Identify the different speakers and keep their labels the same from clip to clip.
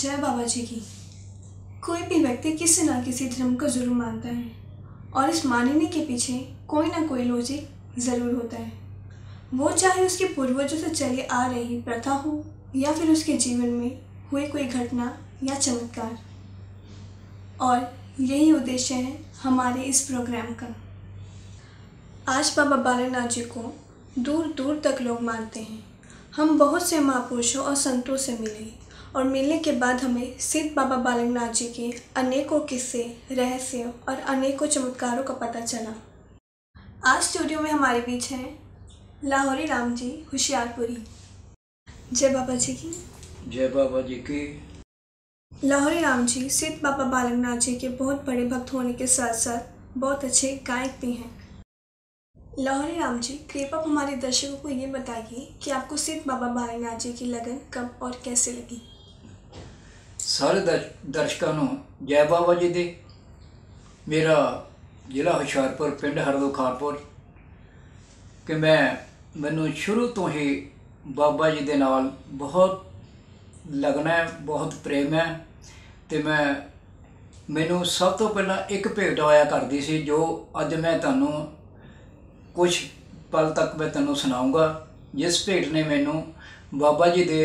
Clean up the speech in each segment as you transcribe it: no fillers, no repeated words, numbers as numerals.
Speaker 1: जय बाबा जी की। कोई भी व्यक्ति किसी न किसी धर्म को जरूर मानता है और इस मानने के पीछे कोई ना कोई लॉजिक ज़रूर होता है। वो चाहे उसके पूर्वजों से चली आ रही प्रथा हो या फिर उसके जीवन में हुई कोई घटना या चमत्कार। और यही उद्देश्य है हमारे इस प्रोग्राम का। आज बाबा बालकनाथ जी को दूर दूर तक लोग मानते हैं। हम बहुत से महापुरुषों और संतों से मिले और मिलने के बाद हमें सिद्ध बाबा बालकनाथ जी के अनेकों किस्से, रहस्य और अनेकों चमत्कारों का पता चला। आज स्टूडियो में हमारे बीच हैं लाहौरी राम जी होशियारपुरी। जय बाबा जी की।
Speaker 2: जय बाबा जी की।
Speaker 1: लाहौरी राम जी सिद्ध बाबा बालकनाथ जी के बहुत बड़े भक्त होने के साथ साथ बहुत अच्छे गायक भी हैं। लाहौरी राम जी, कृपया आप हमारे दर्शकों को ये बताइए कि आपको सिद्ध बाबा बालकनाथ जी की लगन कब और कैसे लगी।
Speaker 2: सारे दर्शकों ਨੂੰ जय बाबा जी दे। मेरा ਜ਼ਿਲ੍ਹਾ ਹੁਸ਼ਿਆਰਪੁਰ ਪਿੰਡ ਹਰਦੋ ਖਾਨਪੁਰ ਕਿ ਮੈਨੂੰ ਸ਼ੁਰੂ ਤੋਂ ਹੀ ਬਾਬਾ ਜੀ ਦੇ ਨਾਲ ਬਹੁਤ लगन है, बहुत प्रेम है। तो मैनू सब तो पहला एक भेंट आया करती सी जो अज मैं तुहानू कुछ पल तक मैं तुहानू सुनाऊँगा। जिस भेंट ने मैनू बाबा जी दे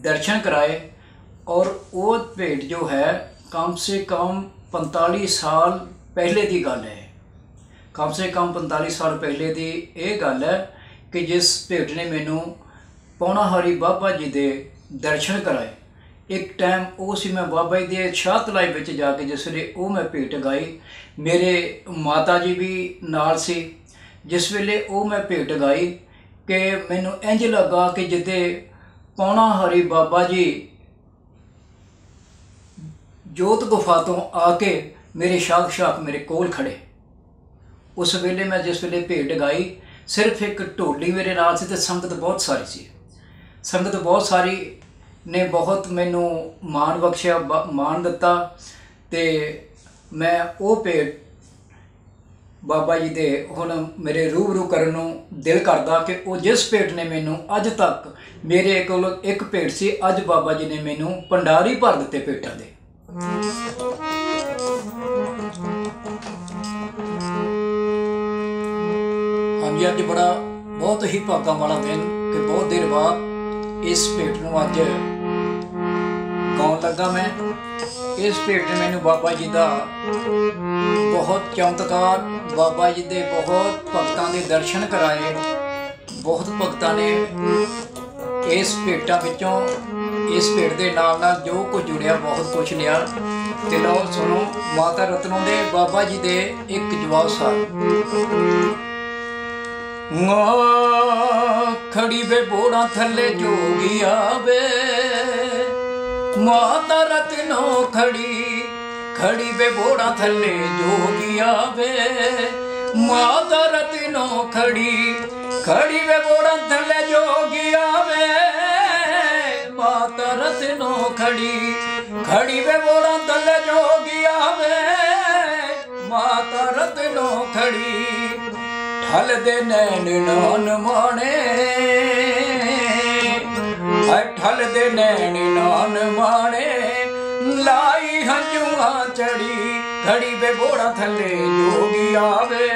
Speaker 2: दर्शन कराए और वो भेंट जो है कम से कम 45 साल पहले की गल है। कम से कम 45 साल पहले की ये गल है कि जिस भेंट ने मैनू पौनाहारी बाबा जी दे दर्शन कराए। एक टाइम वो सी मैं बाबा जी के शाह तलाई में जाके जिस वे वो मैं भेंट गाई, मेरे माता जी भी नाल सी। जिस वेले वो मैं भेंट गाई कि मैनू इंज लगा कि जिदे पौनाहारी बाबा जी जोत गुफा तो आके मेरे साक्षात मेरे कोल खड़े। उस वेले मैं जिस वेले भेंट गाई सिर्फ एक ढोली मेरे नाल सी ते संगत बहुत सारी सी। संगत बहुत सारी ने बहुत मैनू मान बख्शिया, मान दिता। तो मैं वो भेंट बाबा जी दे हुण मेरे रूबरू करन नूं दिल करदा कि वो जिस भेंट ने मैनू अज तक मेरे कोल एक भेंट सी, अज बाबा जी ने मैनू भंडारी भर दिते भेंटां दे। हाँ जी, अज बड़ा बहुत ही भागा वाला दिन कि बहुत देर बाद इस भेंट नूं अज गाउण लगा। मैं इस भेंट ने मैनू बाबा जी का बहुत चमत्कार, बाबा जी के बहुत भगतां के दर्शन कराए। बहुत भगतां ने इस भेंटां विचों इस भेंट के नाल नाल जो कुछ जुड़िया बहुत कुछ लिया। ते लो सुनो माता रत्नों दे बाबा जी दे एक जवाब सार। खड़ी वे बोड़ा थले जोगी आवे, माता रत्नों खड़ी वे बोड़ा थले जोगी आवे। माता रत्नों खड़ी वे बोड़ा थले जोगी आवे। माता रत्नों खड़ी वे बोड़ा थले जोगी आवे। माता रत्नों ठल दे नैन नान माने, ठल दे नैन नान माने। लाई हंजुआ चढ़ी खड़ी वे बोड़ा थले जोगी आवे।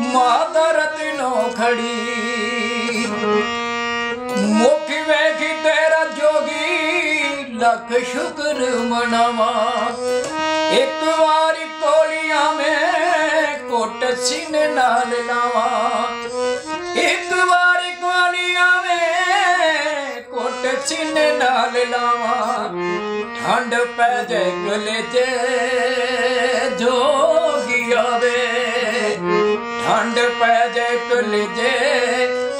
Speaker 2: माता रत्नों मुखी वेखी तेरा जोगी लख शुक्र मनावा। एक बारी कोलियां में कोट सीने नाल लावा। एक बारी कोलियां में कोट सीने नाल लावा। ठंड पै जाए गले च जोगी आवे। ठंड पै जाए गले च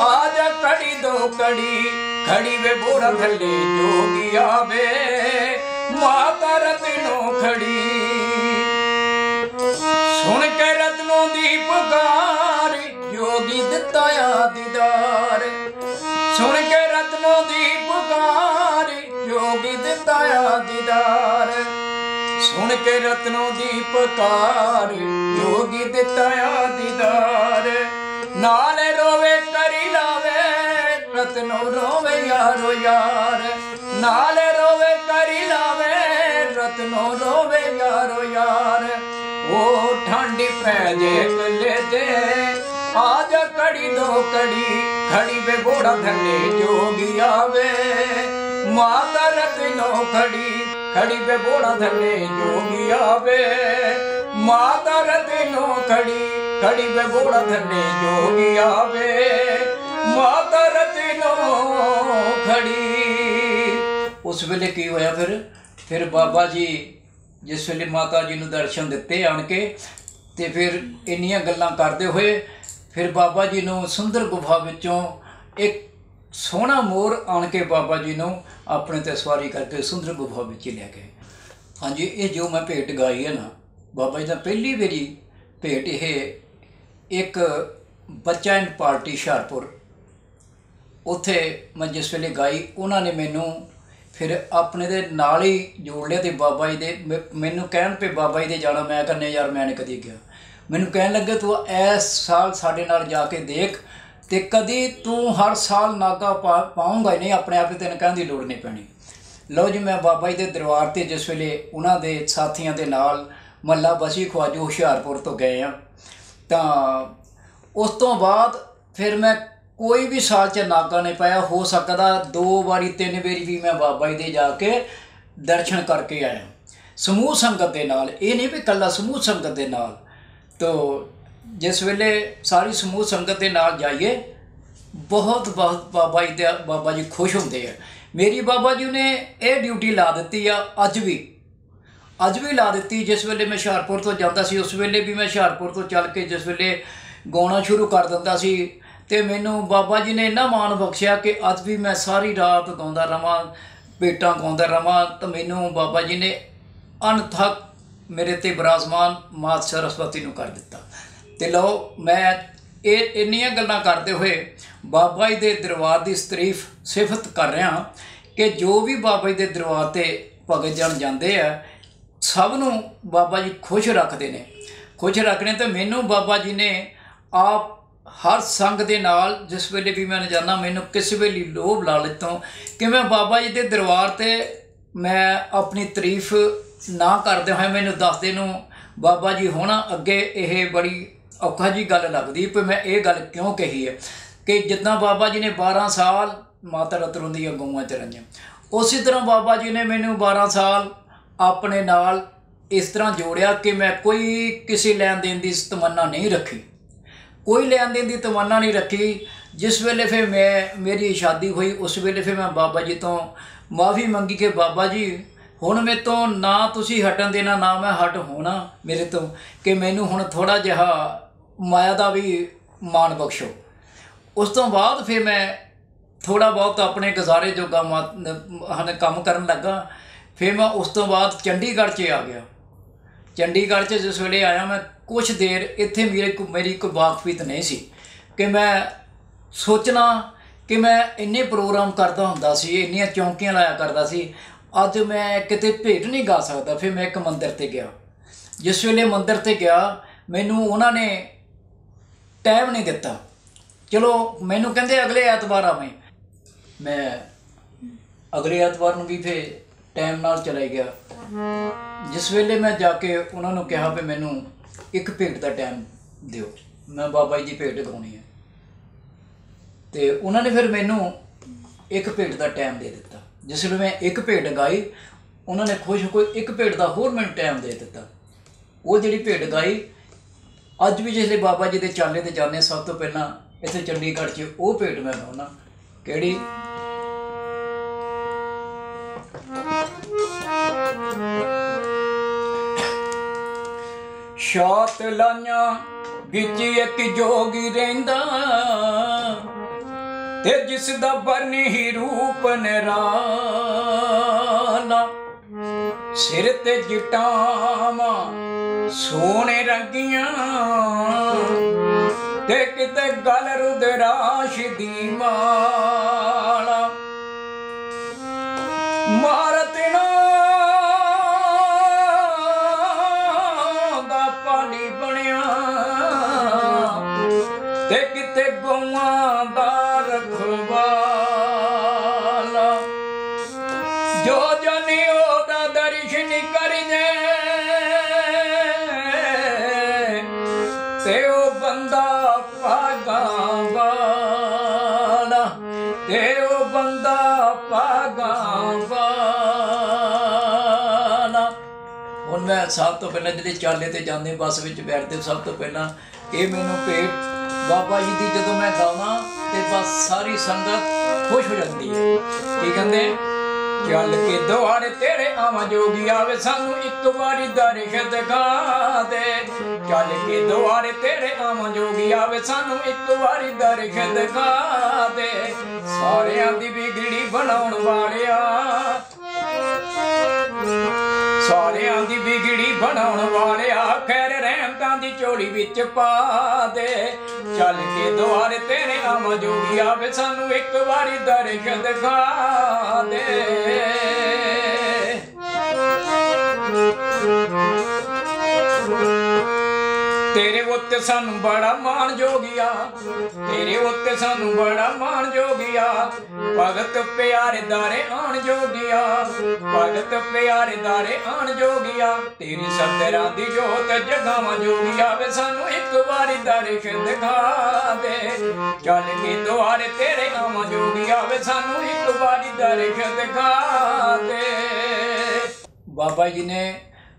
Speaker 2: आजा कड़ी दो खड़ी वे बोरा थले जोगी आवे। माता रत्नों सुन के रत्नों दी पुकार जोगी दिता दीदार। सुन के रत्नों दी पुकार जोगी दिता दीदार। सुन के रत्नों दी पुकार जोगी दिता दीदार। नाल रोवे करी लावे रत्नों रोवे यारो यार। नाल रोवे करी करी लावे रत्नो रोवे यारो यार। ओ ठंडी पै जे कले दे आज कड़ी दो कड़ी खड़ी बे बोड़ा धने जोगी आवे। माता रत्नो खड़ी खड़ी बे बोड़ा धने जोगी आवे। माता रत्नो खड़ी खड़ी बे बोड़ा धने जोगी आवे। माता रत्नो खड़ी। उस वेले की होया फिर बाबा जी जिस वेले माता जी नूं दर्शन दिते आण के ते फिर इन्नियां गल्लां करदे होए फिर बाबा जी नूं सुंदर गुफा विचों एक सोहना मोर आण के बाबा जी नूं अपने ते सवारी करके सुंदर गुफा विच लै गए। हाँ जी, ये जो मैं भेंट गाई है ना बाबा जी दा पहली मेरी भेंट ये एक बच्चा एंड पार्टी हुशियारपुर उत्थे मैं जिस वेले गाई उन्होंने मैनू फिर अपने दे नाल ही जोड़ लिया। तो बाबा जी दे मैनू कहन पे बाबा जी दे जाना, मैं कहने यार मैं नहीं कदी गया। मैनू कहन लगे तू इस साल साढ़े नाल जाके देख ते कदी तू हर साल नागा पाऊँगा ही नहीं, अपने आप ही तेन कहने की लोड़ नहीं पैनी। लो जी, मैं बाबा जी के दरबार से जिस वेले उन्हों के साथियों के नाल मल्ला बसी ख्वाजू हुशियारपुर तो गए हैं तो उस तो बाद फिर मैं कोई भी साल च नागा नहीं पाया। हो सकता 2 बारी 3 बारी भी मैं बाबा जी दे जाके दर्शन करके आया समूह संगत के नाल, ये नहीं भी कला समूह संगत के नाल। तो जिस वेले सारी समूह संगत के नाल जाइए बहुत बहुत बाबा जी खुश होंगे हैं। मेरी बाबा जी ने यह ड्यूटी ला दी आ अज भी ला दी। जिस वेले मैं हुशियारपुर तो जाता सी उस वेले भी मैं हुशियारपुर तो चल के जिस वेले गाना शुरू कर दिंदा सी ते मैनू बाबा जी ने इन्ना मान बख्शिया कि अज भी मैं सारी रात गाँदा रहां, भेटां गाँदा रहां। तो मैनू बाबा जी ने अनथक मेरे ते विराजमान मात सरस्वती नूं कर दिता। तो लो मैं ये इन्नियां गल्लां करते हुए बाबा जी के दरबार की तारीफ सिफत कर रहा कि जो भी बाबा जी के दरबार से भगत जन जाते हैं सबनों बाबा जी खुश रखते हैं। खुश रखने तो मैनू बाबा जी ने आप हर संग दे नाल जिस वेले भी मैं जाना मैनू किसी वेले लोभ लालच तो कि मैं बाबा जी के दरबार से मैं अपनी तारीफ ना करते हुए मैनू दसदे नूं बाबा जी होना अगे ये बड़ी औखा जी गल लगती पर मैं ये गल क्यों कही है कि जिदा बाबा जी ने 12 साल माता रतरों दी गऊआं चराइयां उसी तरह बाबा जी ने मैनू 12 साल अपने नाल इस तरह जोड़िया कि मैं कोई किसी लैन देन की तमन्ना नहीं रखी, कोई लैन देन की तमन्ना नहीं रखी। जिस वेले फिर मेरी शादी हुई उस वेले फिर मैं बाबा जी तो माफ़ी मंगी कि बाबा जी हुण मेरे तो ना तुसी हटन देना ना मैं हट होना मेरे तो कि मैनू हुण थोड़ा जिहा माया का भी मान बख्शो। उस तो बाद फिर मैं थोड़ा बहुत अपने गुजारे जोगा काम करन लगा। फिर मैं उस तो बाद चंडीगढ़ च आ गया। चंडीगढ़ च जिस वेले आया मैं कुछ देर इत्थे मेरी कोई वाकफीत नहीं सी कि मैं सोचना कि मैं इन्ने प्रोग्राम करता हुंदा सी, इन्नियां चौंकियां लाया करता सी, अज मैं किते भेंट नहीं गा सकता। फिर मैं एक मंदिर ते गया। जिस वेले मंदिर ते गया मैनू उन्होंने टाइम नहीं दिता। चलो मैनू कहते अगले ऐतवार आवें, मैं अगले ऐतवार भी फिर टाइम नाल चला गया। जिस वेले मैं जाके उन्होंने कहा भी मैनू एक भेंट का टाइम दिओ, मैं बाबा जी की भेंट गाउणी है। तो उन्होंने फिर मैनू एक भेंट का टाइम दे दिता। जिसले मैं एक भेंट गाई उन्होंने खुश कोई एक भेंट का होर मैनू टाइम दे दिता। वो जी भेंट गाई अज भी जिसले बाबा जी के चाले ते जाने सब तो पहला इत्थे चंडीगढ़ च वो भेंट मैं गाउना किहड़ी शात लाइयां बिच एक जोगी रहिंदा ते जिसदा बरनी ही रूप निराला, सिर ते जटावां सोने रंगियां ते किते गल रुद्राक्ष दी माला, मारत दा पाली बनिया ते किते गौआं दा रखवाला, जो जनियो ਭਾਗਾਂ ਵਾਲਾ ਤੇ ਉਹ ਬੰਦਾ ਭਾਗਾਂ ਵਾਲਾ। ਹੁਣ ਮੈਂ ਸਭ ਤੋਂ ਪਹਿਲਾਂ ਜਿਹੜੇ ਚਾਲੇ ਤੇ ਜਾਂਦੇ ਬੱਸ ਵਿੱਚ ਬੈਠਦੇ, ਸਭ ਤੋਂ ਪਹਿਲਾਂ ਇਹ ਮੈਨੂੰ ਭੇਟ ਬਾਬਾ ਜੀ ਦੀ ਜਦੋਂ ਮੈਂ ਗਾਉਣਾ ਤੇ ਬਸ ਸਾਰੀ ਸੰਗਤ ਖੁਸ਼ ਹੋ ਜਾਂਦੀ ਹੈ। ਕੀ ਕਹਿੰਦੇ? ਚੱਲ ਕੇ ਦੁਆਰੇ ਤੇਰੇ ਆਵਾਂ ਜੋਗੀਆ ਵੇ ਸਾਨੂੰ ਇੱਕ ਵਾਰੀ ਦਰਸ਼ਨ ਦਿਖਾ ਦੇ। ਚੱਲ ਕੇ ਦੁਆਰੇ ਤੇਰੇ ਆਵਾਂ ਜੋਗੀਆ ਵੇ ਸਾਨੂੰ ਇੱਕ ਵਾਰੀ ਦਰਸ਼ਨ ਦਿਖਾ ਦੇ। ਸਾਰਿਆਂ ਦੀ ਵਿਗੜੀ ਬਣਾਉਣ ਵਾਲਿਆ, ਸਾਰਿਆਂ ਦੀ ਵਿਗੜੀ ਬਣਾਉਣ ਵਾਲਿਆ, ਖੈਰ ਰਹਿਮਤਾਂ ਦੀ ਝੋਲੀ ਵਿੱਚ ਪਾ ਦੇ। ਚੱਲ ਕੇ ਦੁਆਰੇ ਤੇਰੇ ਆਵਾਂ ਜੋਗੀਆ ਵੇ ਸਾਨੂੰ ਇੱਕ ਵਾਰੀ ਦਰਸ਼ਨ ਦਿਖਾ ਦੇ। ਤੇਰੇ ਉੱਤੇ ਸਾਨੂੰ ਬੜਾ ਮਾਣ ਜੋਗੀਆ, ਤੇਰੇ ਉੱਤੇ ਸਾਨੂੰ ਬੜਾ ਮਾਣ ਜੋਗੀਆ। ਭਗਤ ਪਿਆਰੇ ਦਾਰੇ ਆਣ ਜੋਗੀਆ, ਭਗਤ ਪਿਆਰੇ ਦਾਰੇ ਆਣ ਜੋਗੀਆ। ਤੇਰੀ ਸਤਰਾਂ ਦੀ ਜੋਤ ਜਗਾਵਾਂ ਜੋਗੀਆ ਵੇ ਸਾਨੂੰ ਇੱਕ ਵਾਰੀ ਦਰਸ਼ਨ ਦਿਖਾ ਦੇ। ਚੱਲ ਕੇ ਦੁਆਰੇ ਤੇਰੇ ਆਵਾਂ ਜੋਗੀਆ ਵੇ ਸਾਨੂੰ ਇੱਕ ਵਾਰੀ ਦਰਸ਼ਨ ਦਿਖਾ ਦੇ। ਬਾਬਾ ਜੀ ਨੇ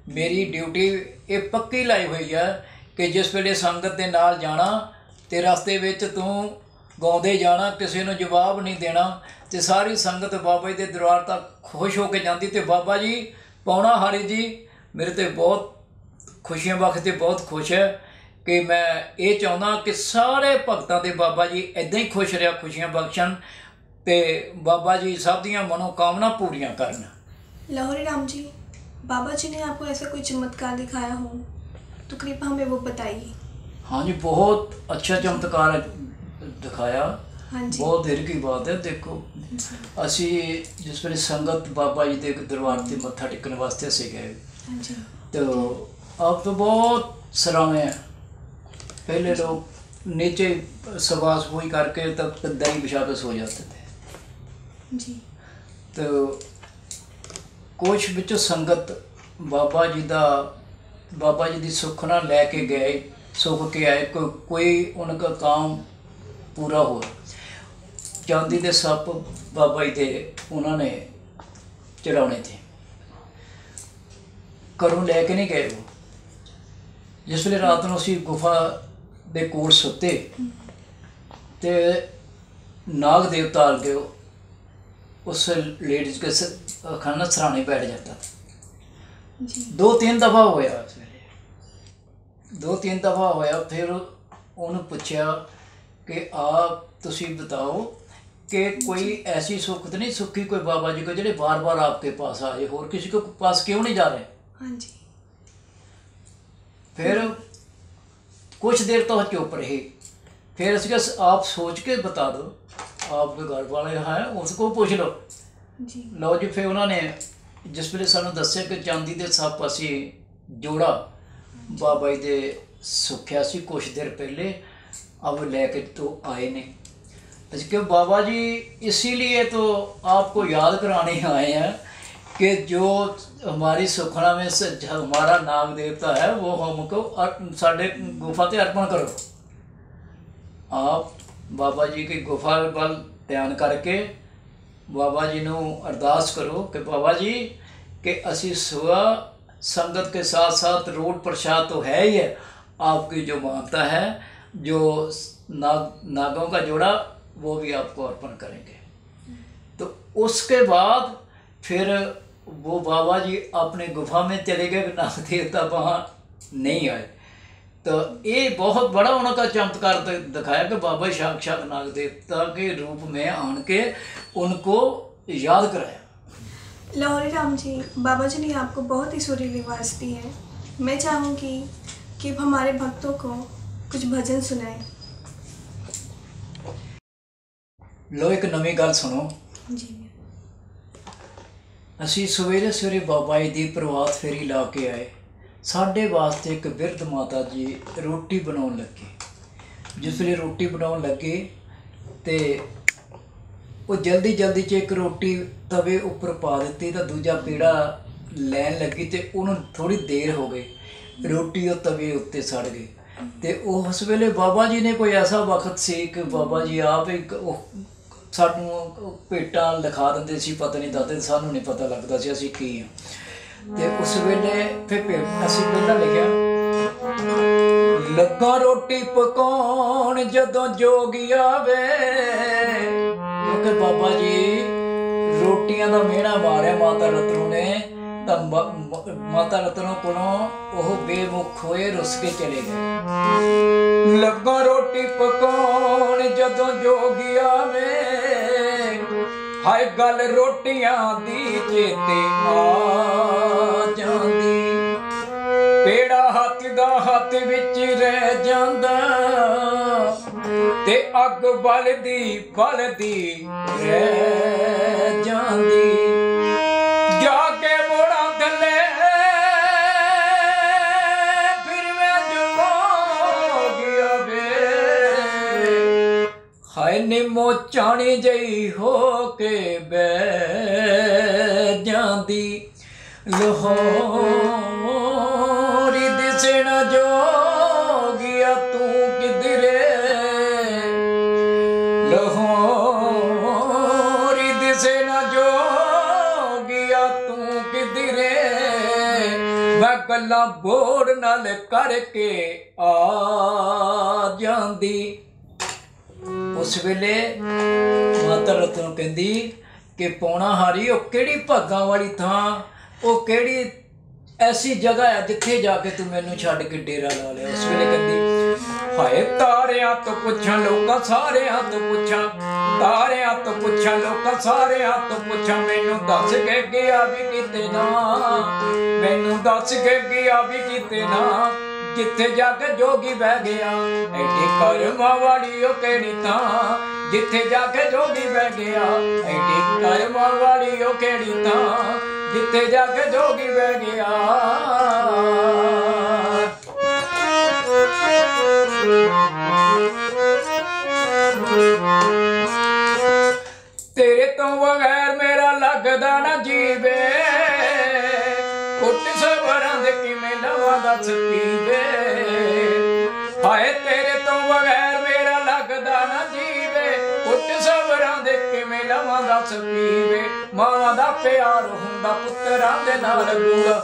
Speaker 2: ਮੇਰੀ ਡਿਊਟੀ ਇਹ ਪੱਕੀ ਲਾਈ ਹੋਈ ਹੈ ਕਿ ਜਿਸ ਵੇਲੇ ਸੰਗਤ ਦੇ ਨਾਲ ਜਾਣਾ ਤੇ ਰਸਤੇ ਵਿੱਚ ਤੂੰ ਗਾਉਂਦੇ ਜਾਣਾ, ਕਿਸੇ ਨੂੰ ਜਵਾਬ ਨਹੀਂ ਦੇਣਾ ਤੇ ਸਾਰੀ ਸੰਗਤ ਬਾਬਾ ਜੀ ਦੇ ਦਰਬਾਰ ਤੱਕ ਖੁਸ਼ ਹੋ ਕੇ ਜਾਂਦੀ। ਤੇ ਬਾਬਾ ਜੀ ਪੌਣਾ ਹਾਰੀ ਜੀ ਮੇਰੇ ਤੇ ਬਹੁਤ ਖੁਸ਼ੀਆਂ ਬਖਸ਼ ਤੇ ਬਹੁਤ ਖੁਸ਼ ਹੈ ਕਿ ਮੈਂ ਇਹ ਚਾਹੁੰਦਾ ਕਿ ਸਾਰੇ ਭਗਤਾਂ ਦੇ ਬਾਬਾ ਜੀ ਇੱਦਾਂ ਹੀ ਖੁਸ਼ ਰਿਹਾ, ਖੁਸ਼ੀਆਂ ਬਖਸ਼ਣ ਤੇ ਬਾਬਾ ਜੀ ਸਭ ਦੀਆਂ ਮਨੋਕਾਮਨਾ ਪੂਰੀਆਂ ਕਰਨ।
Speaker 1: लाहौरी राम जी, बाबा जी ने आपको ऐसा कोई चमत्कार दिखाया हो तो कृपया हमें वो बताइए।
Speaker 2: हाँ जी, बहुत अच्छा चमत्कार दिखाया।
Speaker 1: हाँ जी,
Speaker 2: बहुत देर की बात है। देखो असी जिस वे संगत बाबा जी के दरबार से मत्था टेकने वास्ते असी गए
Speaker 1: हाँ जी,
Speaker 2: तो अब तो बहुत सराहने हैं। पहले लोग नीचे सवास वही करके तब दही बिछा के सो जाते थे
Speaker 1: जी।
Speaker 2: तो कुछ बिचों संगत बाबा जी का बाबा जी की सुखना लैके गए, सुख के आए, कोई उनका काम पूरा हो। चांदी के सप बाबा जी के उन्होंने चढ़ाने थे, घरों लैके नहीं गए वो। जिस वे रात को असी गुफा के कोल सुते तो नाग देवता आ गए उस लेडीज के खाना सराहने बैठ जाता था।
Speaker 1: जी,
Speaker 2: 2-3 दफ़ा होया, 2-3 दफ़ा होया। फिर उन्होंने पूछा कि आप तुसी बताओ कि कोई ऐसी सुख तो नहीं सुखी कोई बाबा जी को जो बार बार आपके पास आए, और किसी के पास क्यों नहीं जा रहे?
Speaker 1: हाँ जी।
Speaker 2: फिर कुछ देर तो चुप रही। फिर उसके आप सोच के बता दो, आपके घर वाले हैं उसको पूछ लो
Speaker 1: जी।
Speaker 2: लो जी। फिर उन्होंने जिस वे सानू दस्या कि चांदी के सप असी जोड़ा बाबा जी दे सुख्या सी कुछ देर पहले, अब लैके तो आए ने। क्यों बाबा जी इसीलिए तो आपको याद कराने आए हैं कि जो हमारी सुखना में से हमारा नाग देवता है वो हमको साढ़े गुफा के अर्पण करो। आप बाबा जी की गुफा वाल ध्यान करके बाबा जी को अरदास करो कि बाबा जी कि असी सुबह संगत के साथ साथ रोट प्रसाद तो है ही है, आपकी जो मानता है जो नागों का जोड़ा वो भी आपको अर्पण करेंगे। तो उसके बाद फिर वो बाबा जी अपने गुफा में चले गए, नाग देवता वहाँ नहीं आए। तो ये बहुत बड़ा उनका चमत्कार दिखाया कि बाबा साक्षात नाग देवता के रूप में आन के उनको याद कराया।
Speaker 1: लाहौरी राम जी, बाबा जी ने आपको बहुत ही सुरीली आवाज़ दी है। मैं चाहूँगी कि हमारे भक्तों को कुछ भजन सुनाएं।
Speaker 2: लो एक नवी गल सुनो
Speaker 1: जी।
Speaker 2: असी सवेरे सवेरे बाबा जी की प्रभात फेरी ला के आए। साढ़े वास्ते एक बिरध माता जी रोटी बनाने लगे। जिस वे रोटी बनाने लगे तो वो जल्दी जल्दी च एक रोटी तवे उपर पा दी तो दूजा पेड़ा लैन लगी तो उन्होंने थोड़ी देर हो गई, रोटी वो तवे उत्ते सड़ गई। ਤੇ ਉਸ ਵੇਲੇ ਬਾਬਾ ਜੀ ਨੇ ਕੋਈ ਐਸਾ ਵਕਤ ਸੀ ਕਿ ਬਾਬਾ ਜੀ ਆਪ ਇੱਕ ਸਾਨੂੰ ਭੇਟਾਂ ਲਿਖਾ ਦਿੰਦੇ ਸੀ, ਪਤਾ ਨਹੀਂ ਦਾਦੇ, ਸਾਨੂੰ ਨਹੀਂ ਪਤਾ ਲੱਗਦਾ ਸੀ ਅਸੀਂ ਕੀ ਹਾਂ। ਤੇ ਉਸ ਵੇਲੇ ਫਿਰ ਅਸੀਂ ਪਹਿਲਾਂ ਲਿਖਿਆ, ਲੱਗਾ ਰੋਟੀ ਪਕਾਉਣ ਜਦੋਂ ਜੋਗੀ ਆਵੇ, ਕਿਉਂਕਿ ਬਾਬਾ ਜੀ ਰੋਟੀਆਂ ਦਾ ਮਿਹਣਾ ਮਾਰਿਆ ਮਾਤਾ ਰਤਨੋ ਨੇ, ਤਾਂ ਮਾਤਾ ਰਤਨੋ ਕੋਲੋਂ ਉਹ ਬੇਮੁਖ ਹੋਏ, ਰੁੱਸ ਕੇ ਚਲੇ ਗਏ। ਲੱਗਾ ਰੋਟੀ ਪਕਾਉਣ ਜਦੋਂ ਜੋਗੀ ਆਵੇ, ਹਾਏ ਗੱਲ ਰੋਟੀਆਂ ਦੀ ਚੇਤੇ ਆ ਜਾਂਦੀ, ਪੇੜਾ ਹੱਥ ਦਾ ਹੱਥ ਵਿੱਚ ਰਹਿ ਜਾਂਦਾ, ਤੇ ਅੱਗ ਬਲਦੀ ਬਲਦੀ ਰਹਿ ਜਾਂਦੀ, ਜਾ ਕੇ ਮੋੜਾਂ ਥੱਲੇ ਫਿਰ ਮੈਂ ਜੋਗੀ ਆਵੇ, ਹਾਏ ਨਿੰਮੋ ਚਾਣੀ ਜਈ ਹੋ ਕੇ ਬਹਿ ਜਾਂਦੀ, ਲਾਹੌਰੀ ਦਿਸਣ ਜੋਗੀਆ ਤੂੰ ਕਿਧਰੇ, ਲਾਹੌਰੀ ਦਿਸਣ ਜੋਗੀਆ ਤੂੰ ਕਿਧਰੇ, ਮੈਂ ਗੱਲਾਂ ਬੋੜ ਨਾਲ ਕਰਕੇ ਆ ਜਾਂਦੀ। ਉਸ ਵੇਲੇ ਮਾਤਾ ਰਤਨੋ ਕਹਿੰਦੀ ਕਿ ਪੌਣਾ ਹਾਰੀ ਉਹ ਕਿਹੜੀ ਭਾਗਾਂ ਵਾਲੀ ਥਾਂ, ਉਹ ਕਿਹੜੀ ਐਸੀ ਜਗ੍ਹਾ ਹੈ ਜਿੱਥੇ ਜਾ ਕੇ ਤੂੰ ਮੈਨੂੰ ਛੱਡ ਕੇ ਡੇਰਾ ਲਾ ਲਿਆ। ਉਸ ਵੇਲੇ ਕਹਿੰਦੀ, ਹਾਏ ਤਾਰਿਆਂ ਤੋਂ ਪੁੱਛਾਂ ਲੋਕਾਂ ਸਾਰਿਆਂ ਤੋਂ ਪੁੱਛਾਂ, ਤਾਰਿਆਂ ਤੋਂ ਪੁੱਛਾਂ ਲੋਕਾਂ ਸਾਰਿਆਂ ਤੋਂ ਪੁੱਛਾਂ, ਮੈਨੂੰ ਦੱਸ ਕੇ ਗਿਆ ਵੀ ਕਿਤੇ ਨਾ, ਮੈਨੂੰ ਦੱਸ ਕੇ ਗਿਆ ਵੀ ਕਿਤੇ ਨਾ, ਜਿੱਥੇ ਜਾ ਕੇ ਜੋਗੀ ਬਹਿ ਗਿਆ, ਐਡੀ ਕਰਮਾਂ ਵਾਲੀ ਉਹ ਕਿਹੜੀ ਥਾਂ, ਜਿੱਥੇ ਜਾ ਕੇ ਜੋਗੀ ਬਹਿ ਗਿਆ, ਐਡੀ ਕਰਮਾਂ ਵਾਲੀ ਉਹ ਕਿਹੜੀ ਥਾਂ, ਜਿੱਥੇ ਜਾ ਕੇ ਜੋਗੀ ਬਹਿ ਗਿਆ। ਤੇਰੇ ਤੋਂ ਬਗੈਰ ਮੇਰਾ ਲੱਗਦਾ ਨਾ ਜੀਵੇ, ਕੁੱਟ ਸਬਰਾਂ ਦੇ ਕਿਵੇਂ ਲਵਾਂ ਦੱਸ ਪੀਵੇ, ਹਾਏ ਤੇਰੇ ਤੋਂ ਬਗੈਰ ਮੇਰਾ ਲੱਗਦਾ ਨਾ ਜੀਵੇ, ਕੁੱਟ ਸਬਰਾਂ ਦੇ ਕਿਵੇਂ ਲਵਾਂ ਦੱਸ ਪੀਵੇ, ਮਾਂ ਦਾ ਪਿਆਰ ਹੁੰਦਾ ਪੁੱਤਰਾਂ ਦੇ ਨਾਲ ਗੂੜਾ,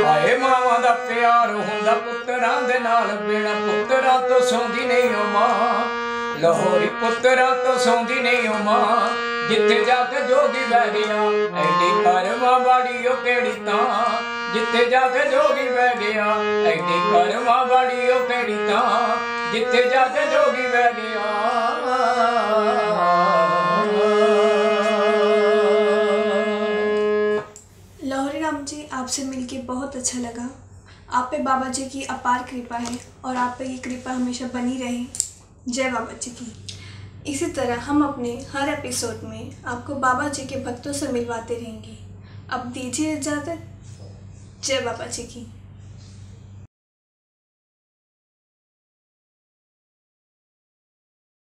Speaker 2: ਹਾਏ ਮਾਂ ਦਾ ਪਿਆਰ ਹੁੰਦਾ ਪੁੱਤਰਾਂ ਦੇ ਨਾਲ, ਬਿਨਾਂ ਪੁੱਤਰਾਂ ਤੋਂ ਸੌਂਦੀ ਨਹੀਂ ਓ ਮਾਂ, ਲਾਹੌਰੀ ਪੁੱਤਰਾਂ ਤੋਂ ਸੌਂਦੀ ਨਹੀਂ ਓ ਮਾਂ, ਜਿੱਥੇ ਜਾ ਕੇ ਜੋਗੀ ਬਹਿ ਗਿਆ, ਐਡੀ ਕਰਮਾਂ ਵਾਲੀ ਉਹ ਕਿਹੜੀ ਥਾਂ, ਜਿੱਥੇ ਜਾ ਕੇ ਜੋਗੀ ਬਹਿ ਗਿਆ, ਐਡੀ ਕਰਮਾਂ ਵਾਲੀ ਉਹ ਕਿਹੜੀ ਥਾਂ, जिथे जाके जोगी बह गया।
Speaker 1: लाहौरी राम जी, आपसे मिलके बहुत अच्छा लगा। आप पे बाबा जी की अपार कृपा है और आप पे ये कृपा हमेशा बनी रहे। जय बाबा जी की। इसी तरह हम अपने हर एपिसोड में आपको बाबा जी के भक्तों से मिलवाते रहेंगे। अब दीजिए इजाज़त। जय बाबा जी की।